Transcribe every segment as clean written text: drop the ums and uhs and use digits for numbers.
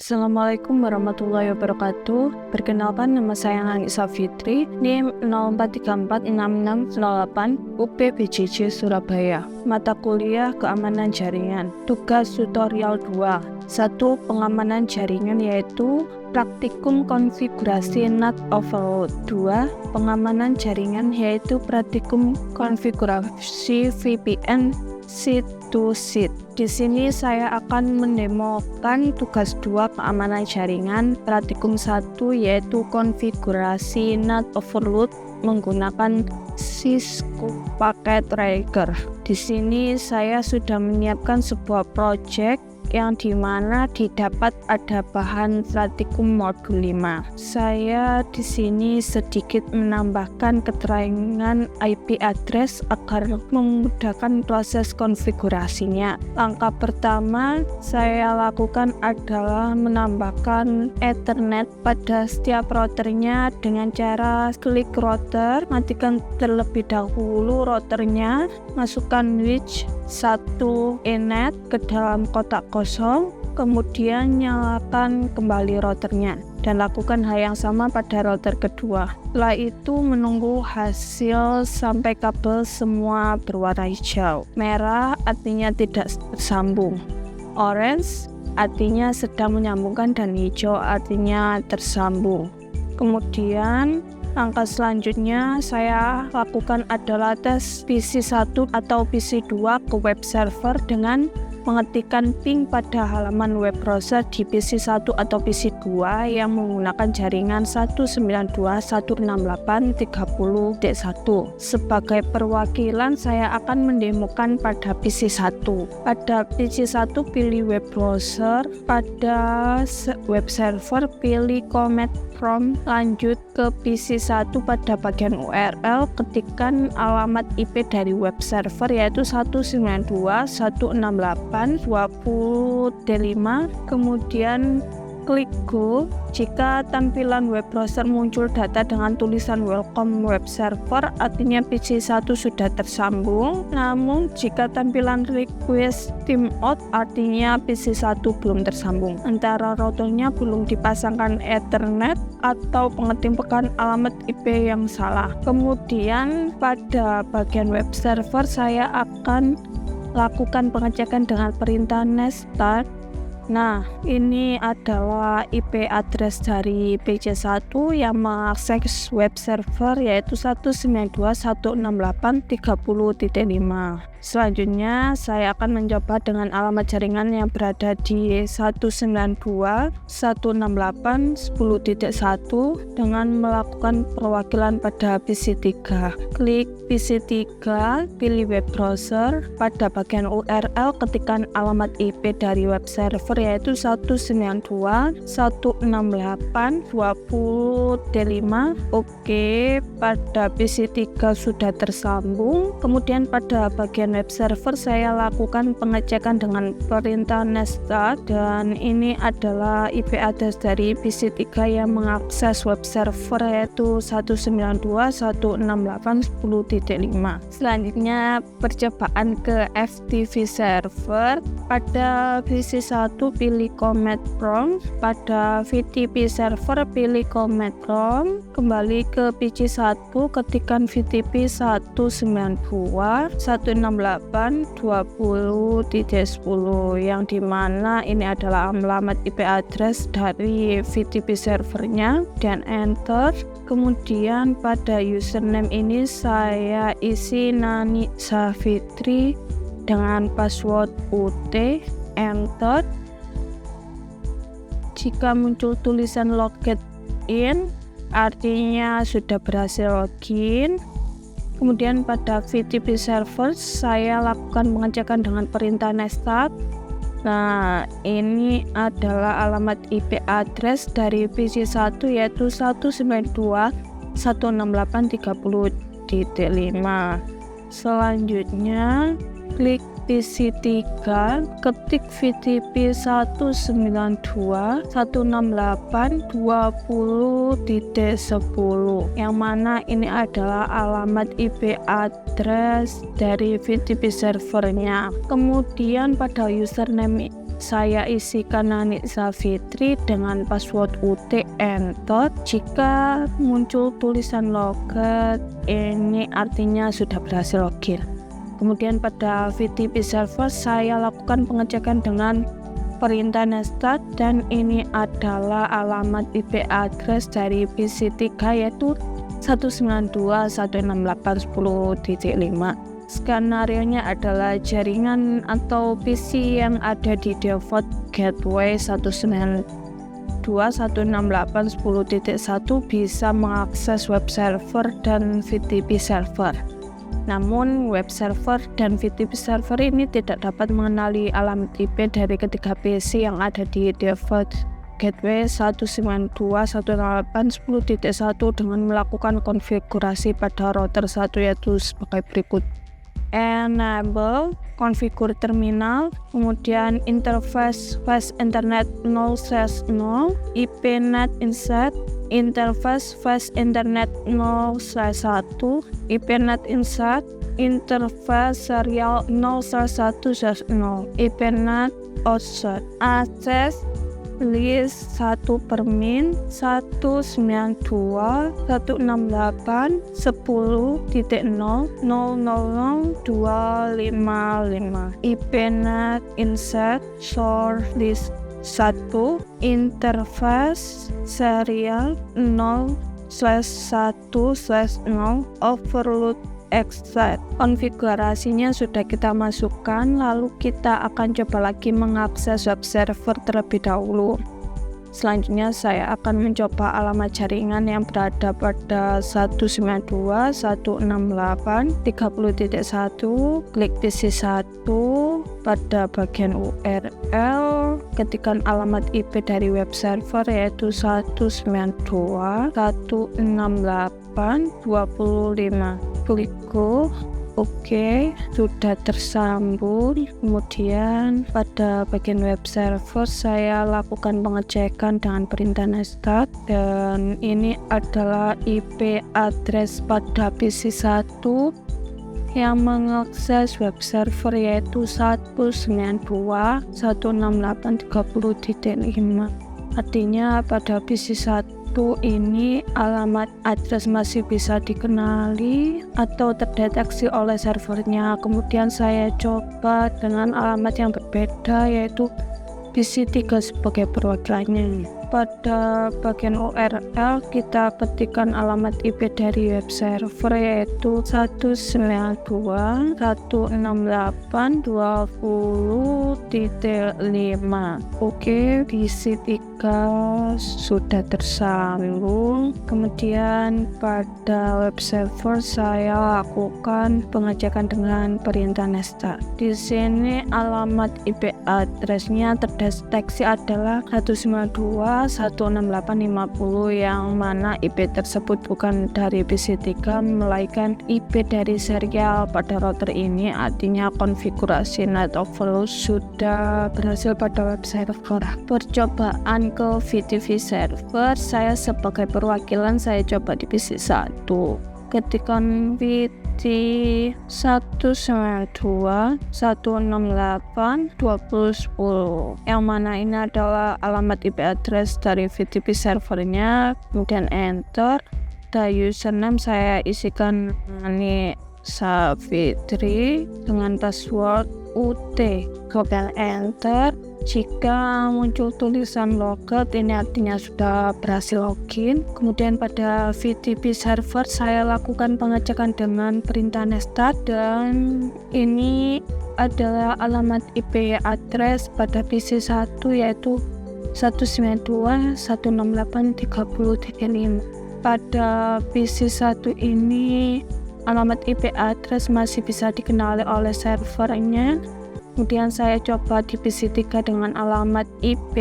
Assalamualaikum warahmatullahi wabarakatuh. Perkenalkan, nama saya Anissa Fitri, NIM 04346608 UPBJJ Surabaya. Mata kuliah Keamanan Jaringan. Tugas tutorial 2. 1. Pengamanan jaringan, yaitu praktikum konfigurasi NAT overload. 2. Pengamanan jaringan, yaitu praktikum konfigurasi VPN seat to seat. Di sini saya akan mendemokan tugas 2 keamanan jaringan, praktikum 1 yaitu konfigurasi NAT overload menggunakan Cisco Packet Tracker. Di sini saya sudah menyiapkan sebuah project yang dimana didapat ada bahan praktikum modul 5. Saya di sini sedikit menambahkan keterangan IP address agar memudahkan proses konfigurasinya. Langkah pertama saya lakukan adalah menambahkan Ethernet pada setiap routernya dengan cara klik router, matikan terlebih dahulu routernya, masukkan switch 1 Ethernet ke dalam kotak kosong, kemudian nyalakan kembali routernya dan lakukan hal yang sama pada router kedua. Setelah itu menunggu hasil sampai kabel semua berwarna hijau. Merah artinya tidak tersambung, orange artinya sedang menyambungkan, dan hijau artinya tersambung. Kemudian langkah selanjutnya saya lakukan adalah tes PC1 atau PC2 ke web server dengan mengetikkan ping pada halaman web browser di PC1 atau PC2 yang menggunakan jaringan 192.168.30.1. Sebagai perwakilan saya akan mendemokan pada PC1. Pada PC1 pilih web browser, pada web server pilih command prompt, lanjut ke PC1 pada bagian URL ketikkan alamat IP dari web server yaitu 192.168.20.5, kemudian klik Go. Jika tampilan web browser muncul data dengan tulisan welcome web server, artinya PC1 sudah tersambung. Namun jika tampilan request timeout, artinya PC1 belum tersambung. Antara routernya belum dipasangkan Ethernet atau pengetimpan alamat IP yang salah. Kemudian pada bagian web server saya akan lakukan pengecekan dengan perintah netstat. Nah, ini adalah IP address dari PC1 yang mengakses web server yaitu 192.168.30.5. Selanjutnya, saya akan mencoba dengan alamat jaringan yang berada di 192.168.10.1 dengan melakukan perwakilan pada PC3. Klik PC3, pilih web browser. Pada bagian URL, ketikkan alamat IP dari web server yaitu 192.168.20.5. Oke, pada PC3 sudah tersambung. Kemudian pada bagian web server saya lakukan pengecekan dengan perintah netstat, dan ini adalah IP address dari PC3 yang mengakses web server yaitu 192.168.10.5. Selanjutnya percobaan ke FTP server. Pada PC1 pilih command prompt, pada VTP server pilih command prompt, kembali ke PC1 ketikkan VTP 192.168.20.10 yang dimana ini adalah alamat IP address dari VTP servernya, dan enter. Kemudian pada username ini saya isi Nani Safitri dengan password UT, enter. Jika muncul tulisan login in, artinya sudah berhasil login. Kemudian pada VTP server saya lakukan pengecekan dengan perintah netstat. Nah, ini adalah alamat IP address dari PC1 yaitu 192.168.30.5. Selanjutnya klik PC3, ketik VTP 192.168.20.10 yang mana ini adalah alamat IP address dari VTP servernya. Kemudian pada username saya isikan Nani Savitri dengan password UT, enter. Jika muncul tulisan logout, ini artinya sudah berhasil login. Kemudian pada VTP server saya lakukan pengecekan dengan perintah netstat, dan ini adalah alamat IP address dari PC3 yaitu 192.168.10.5. Skenarionya adalah jaringan atau PC yang ada di default gateway 192.168.10.1 bisa mengakses web server dan VTP server. Namun web server dan VTP server ini tidak dapat mengenali alamat IP dari ketiga PC yang ada di default gateway 192.168.10.1 dengan melakukan konfigurasi pada router 1 yaitu sebagai berikut. Enable, konfigur terminal, kemudian interface fast internet 0/0, IP-NET insert, interface fast internet 0/1, IP-NET insert, interface serial 0/1/0, IP-NET outsert, access list 1/min 192.168.10.000.255, IP-NET insert source list 1, interface serial 0/1/0, overload exit. Konfigurasinya sudah kita masukkan, lalu kita akan coba lagi mengakses web server terlebih dahulu. Selanjutnya saya akan mencoba alamat jaringan yang berada pada 192.168.30.1, klik PC1, pada bagian URL ketikkan alamat IP dari web server yaitu 192.168.25, klik go. Oke, sudah tersambung. Kemudian pada bagian web server saya lakukan pengecekan dengan perintah netstat, dan ini adalah IP address pada PC1 yang mengakses web server yaitu 192.168.30.5. Artinya pada PC1 ini alamat address masih bisa dikenali atau terdeteksi oleh servernya. Kemudian saya coba dengan alamat yang berbeda yaitu PC3 sebagai perwakilannya. Pada bagian URL kita ketikkan alamat IP dari web server yaitu 192.168.20.5. Oke, PC3 sudah tersambung. Kemudian pada web server saya lakukan pengecekan dengan perintah netstat. Di sini alamat IP address-nya terdeteksi adalah 192.168.50, yang mana IP tersebut bukan dari PC3 melainkan IP dari serial pada router ini. Artinya konfigurasi net overload sudah berhasil pada web server. Percobaan ke VTP server, saya sebagai perwakilan saya coba di PC1. Ketikkan VT 192.168.20.10, yang mana ini adalah alamat IP address dari VTP servernya. Kemudian enter. Pada username saya isikan Nani Savitri dengan password UT, kemudian enter. Jika muncul tulisan logout, ini artinya sudah berhasil login. Kemudian pada VTP server saya lakukan pengecekan dengan perintah netstat, dan ini adalah alamat IP address pada PC1 yaitu 192.168.30.5. Pada PC1 ini alamat IP address masih bisa dikenali oleh servernya. Kemudian saya coba di PC3 dengan alamat IP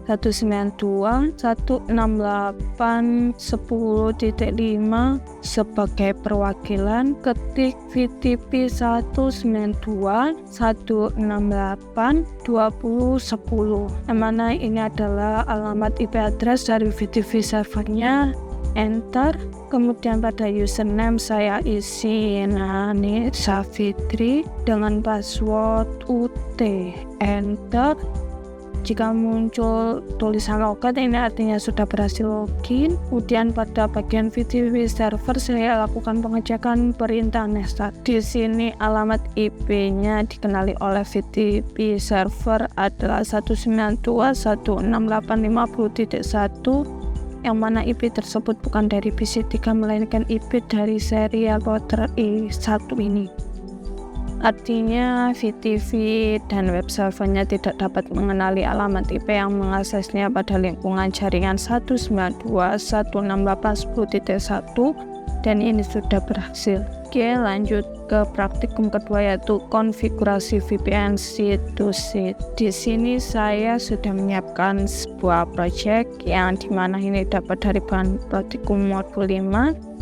192.168.10.5 sebagai perwakilan. Ketik VTP 192.168.20.10, yang mana ini adalah alamat IP address dari VTP servernya. Enter. Kemudian pada username saya isi Nani Savitri dengan password UT, enter. Jika muncul tulisan logat, ini artinya sudah berhasil login. Kemudian pada bagian VTP server saya lakukan pengecekan perintah nestat. Di sini alamat IP-nya dikenali oleh VTP server adalah 192.168.50.1, yang mana IP tersebut bukan dari PC3 melainkan IP dari serial router E1 ini. Artinya VTV dan web servernya tidak dapat mengenali alamat IP yang mengaksesnya pada lingkungan jaringan 192.168.10.1, dan ini sudah berhasil. Oke, lanjut ke praktikum kedua, yaitu konfigurasi VPN seed to seed. Di sini saya sudah menyiapkan sebuah project yang dimana ini dapat dari bahan praktikum modul 5.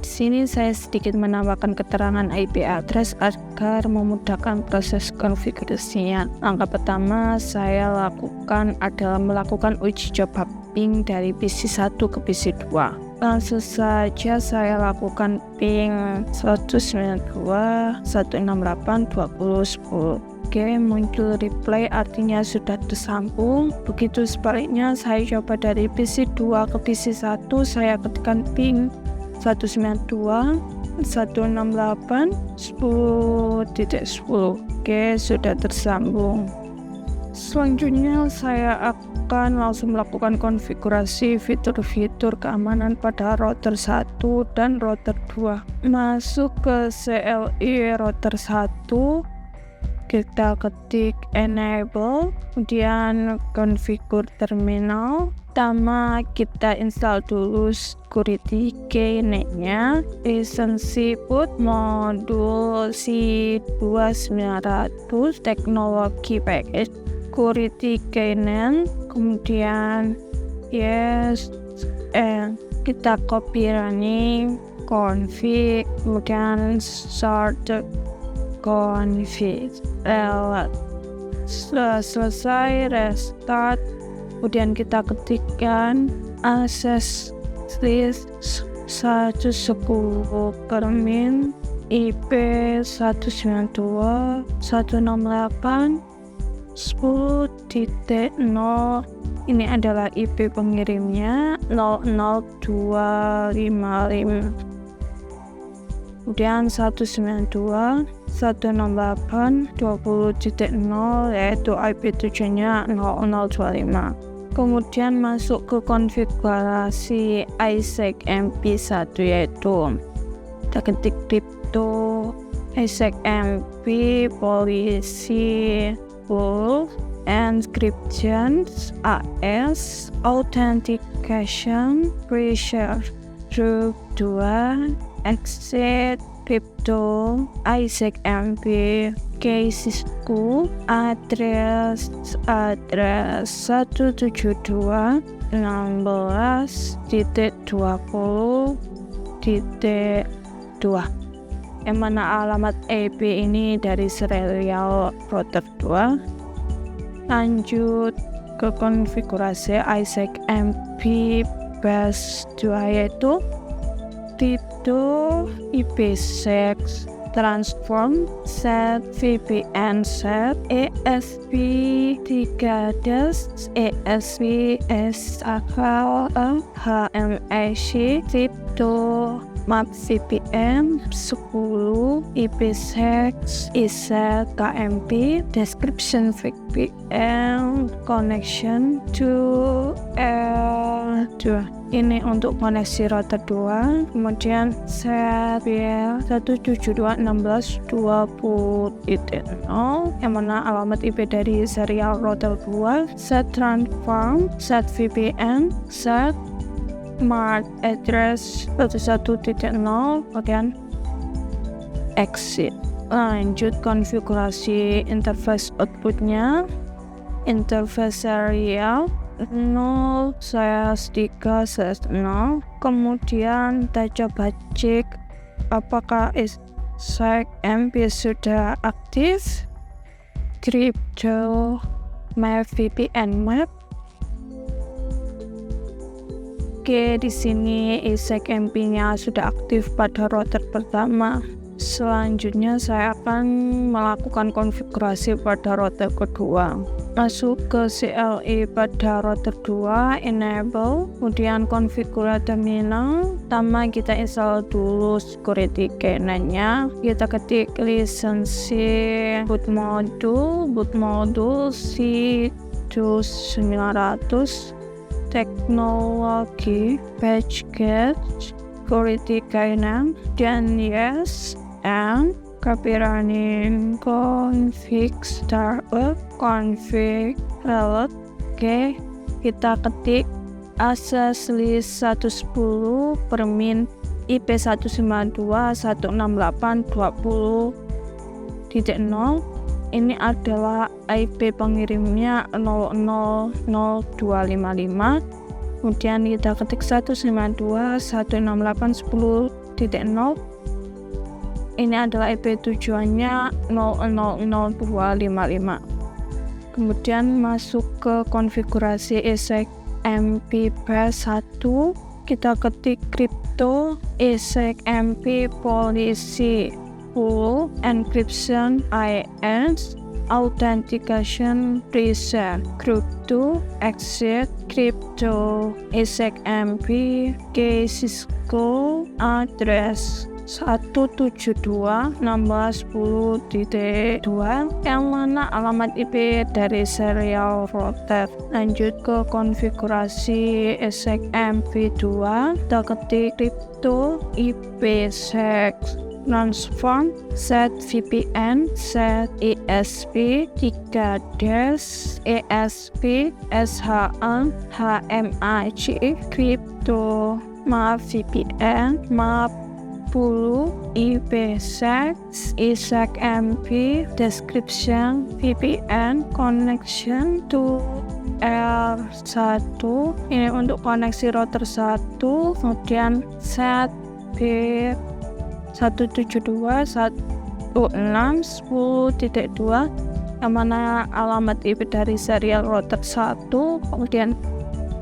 Di sini saya sedikit menambahkan keterangan IP address agar memudahkan proses konfigurasinya. Langkah pertama saya lakukan adalah melakukan uji coba ping dari PC1 ke PC2. Langsung saja saya lakukan ping 192.168.20.10. Oke, muncul reply artinya sudah tersambung. Begitu sebaliknya, saya coba dari PC2 ke PC1, saya ketikkan ping 192.168.10.10. Oke, sudah tersambung. Selanjutnya saya akan langsung melakukan konfigurasi fitur-fitur keamanan pada router 1 dan router 2. Masuk ke CLI router 1, kita ketik enable, kemudian configure terminal. Pertama kita install dulu security key-nya, lisensi boot modul C2900 teknologi package, security key-nya, kemudian yes, kita copy running config, kemudian start config, selesai restart. Kemudian kita ketikkan access list 110 permin IP 192.168.10.0. Ini adalah IP pengirimnya 00255. Kemudian 192.168.20.0 yaitu IP tujuannya 0025. Kemudian masuk ke konfigurasi ISAC MP1, yaitu kita ketik crypto ISAC MP policy full encryption AS authentication pre-share group 2 exit crypto ISAC MP casesku address 172.16.20.2, yang mana alamat IP ini dari serial router 2. Lanjut ke konfigurasi ISAC MP base 2, yaitu crypto IPsec transform set VPN set ESP3 ESP SAKL HMAC crypto map VPN 10 IPsec ISET KMP description VPN connection to L2. Ini untuk koneksi router 2. Kemudian set BL 172.16.20.0, yang mana alamat IP dari serial router 2. Set transform set VPN set MAC address 1.0, kemudian exit. Lanjut konfigurasi interface outputnya. Interface serial 0 /3/0. Kemudian kita coba cek apakah ISAC MP sudah aktif. Crypto map VPN map. Oke, di sini ISAC MP-nya sudah aktif pada router pertama. Selanjutnya saya akan melakukan konfigurasi pada router kedua. Masuk ke CLI pada router 2, enable, kemudian configure terminal. Pertama kita install dulu security key-nya. Kita ketik lisensi boot module C2900 teknologi patchgate security key-nya, dan yes, and copy running config startup config reload. Oke, kita ketik access list 110 per min IP 192.168.20.0. Ini adalah IP pengirimnya 0000255. Kemudian kita ketik 192.168.10.0. Ini adalah IP tujuannya 0000255. Kemudian masuk ke konfigurasi ESXMP PS1. Kita ketik crypto ESXMP policy full encryption IS authentication preset crypto exit crypto ESXMP ke Cisco address 172.16.10.2 yang mana alamat IP dari serial router. Lanjut ke konfigurasi ESXMP2, kita ketik crypto IPsec transform set VPN set ESP 3 ESP SHA HMAC crypto VPN 10 IPsec ESXMP description VPN connection to R1 ini untuk koneksi router 1, kemudian set B 172.168.10.2 yang mana alamat IP dari serial router 1, kemudian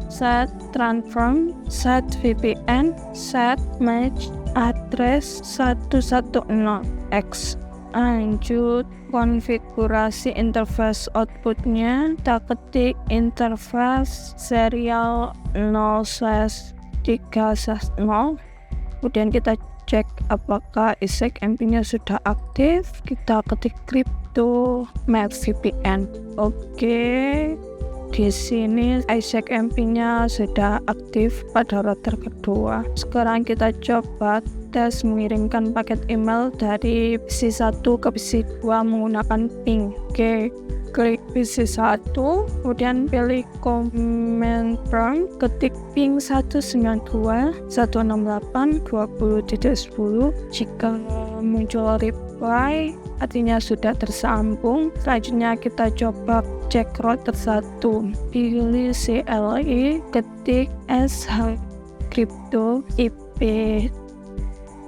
set transform set VPN set match address 110x. Lanjut konfigurasi interface outputnya, kita ketik interface serial 0/3/0. Kemudian kita cek apakah ESXMP-nya sudah aktif. Kita ketik crypto map VPN. Oke, di sini ESXMP-nya sudah aktif pada router kedua. Sekarang kita coba tes mengirimkan paket email dari PC1 ke PC2 menggunakan ping. Oke, klik PC1, kemudian pilih command prompt, ketik ping 192.168.20.10. Jika muncul reply, artinya sudah tersambung. Selanjutnya kita coba cek router 1. Pilih CLI, ketik SH crypto IP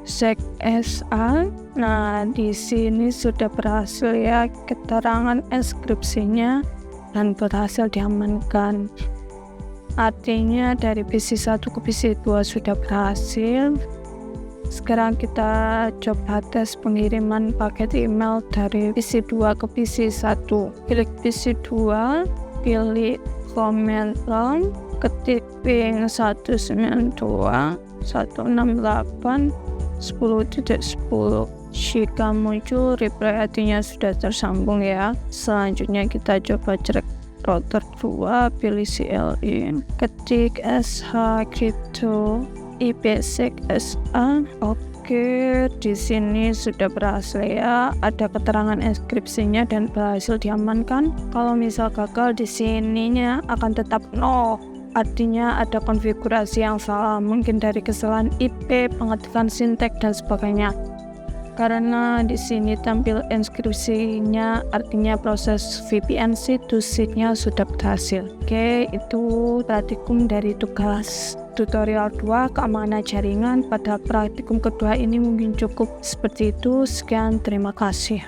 SEC-SA. Nah, di sini sudah berhasil ya keterangan enkripsinya dan berhasil diamankan. Artinya dari PC1 ke PC2 sudah berhasil. Sekarang kita coba tes pengiriman paket email dari PC2 ke PC1. Klik PC2, pilih command prompt, ketik ping 192.168.10.10. Jika muncul reply artinya sudah tersambung ya. Selanjutnya kita coba cek router 2, pilih CLI, ketik SH crypto IPsec-SA. Oke, di sini sudah berhasil ya. Ada keterangan enkripsinya dan berhasil diamankan. Kalau misal gagal, di sininya akan tetap no. Artinya ada konfigurasi yang salah, mungkin dari kesalahan IP, pengetikan sintek dan sebagainya. Karena di sini tampil enkripsinya, artinya proses VPN seed to seed-nya sudah berhasil. Oke, itu praktikum dari tugas tutorial 2 keamanan jaringan. Pada praktikum kedua ini mungkin cukup seperti itu. Sekian, terima kasih.